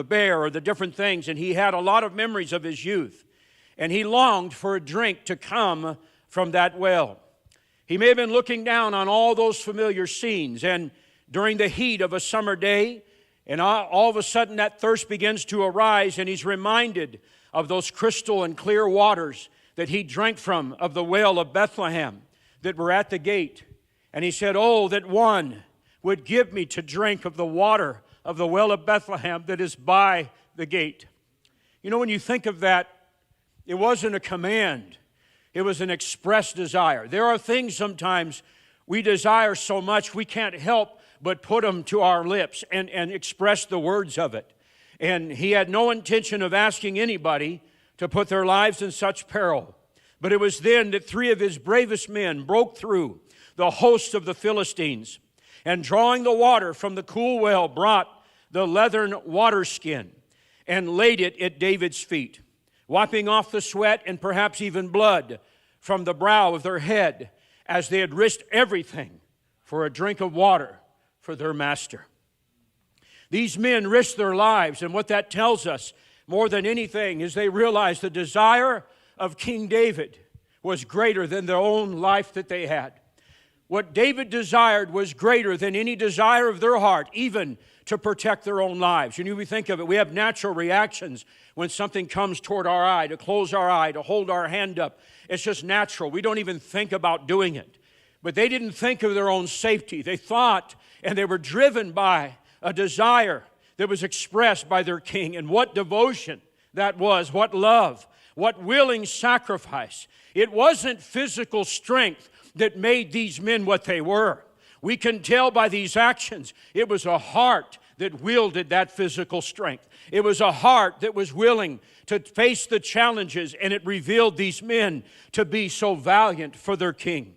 the bear or the different things, and he had a lot of memories of his youth. And he longed for a drink to come from that well. He may have been looking down on all those familiar scenes, and during the heat of a summer day, and all of a sudden that thirst begins to arise, and he's reminded of those crystal and clear waters that he drank from of the well of Bethlehem that were at the gate. And he said, "Oh, that one would give me to drink of the water of the well of Bethlehem that is by the gate." You know, when you think of that, it wasn't a command. It was an expressed desire. There are things sometimes we desire so much we can't help but put them to our lips and express the words of it. And he had no intention of asking anybody to put their lives in such peril. But it was then that 3 of his bravest men broke through the host of the Philistines, and drawing the water from the cool well, brought the leathern water skin and laid it at David's feet, wiping off the sweat and perhaps even blood from the brow of their head, as they had risked everything for a drink of water for their master. These men risked their lives, and what that tells us more than anything is they realized the desire of King David was greater than their own life that they had. What David desired was greater than any desire of their heart, even to protect their own lives. You know, we think of it, we have natural reactions when something comes toward our eye, to close our eye, to hold our hand up. It's just natural. We don't even think about doing it. But they didn't think of their own safety. They thought, and they were driven by a desire that was expressed by their king. And what devotion that was, what love, what willing sacrifice. It wasn't physical strength that made these men what they were. We can tell by these actions, it was a heart that wielded that physical strength. It was a heart that was willing to face the challenges, and it revealed these men to be so valiant for their king.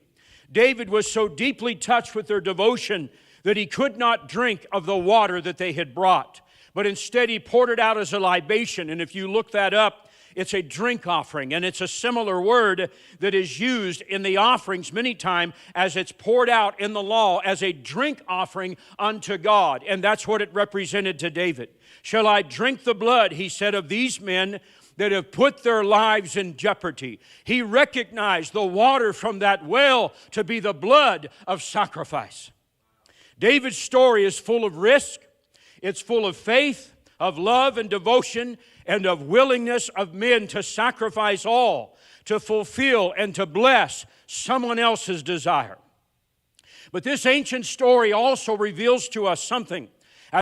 David was so deeply touched with their devotion that he could not drink of the water that they had brought, but instead he poured it out as a libation. And if you look that up, it's a drink offering, and it's a similar word that is used in the offerings many times as it's poured out in the law as a drink offering unto God. And that's what it represented to David. "Shall I drink the blood," he said, "of these men that have put their lives in jeopardy?" He recognized the water from that well to be the blood of sacrifice. David's story is full of risk. It's full of faith, of love and devotion, and of willingness of men to sacrifice all to fulfill and to bless someone else's desire. But this ancient story also reveals to us something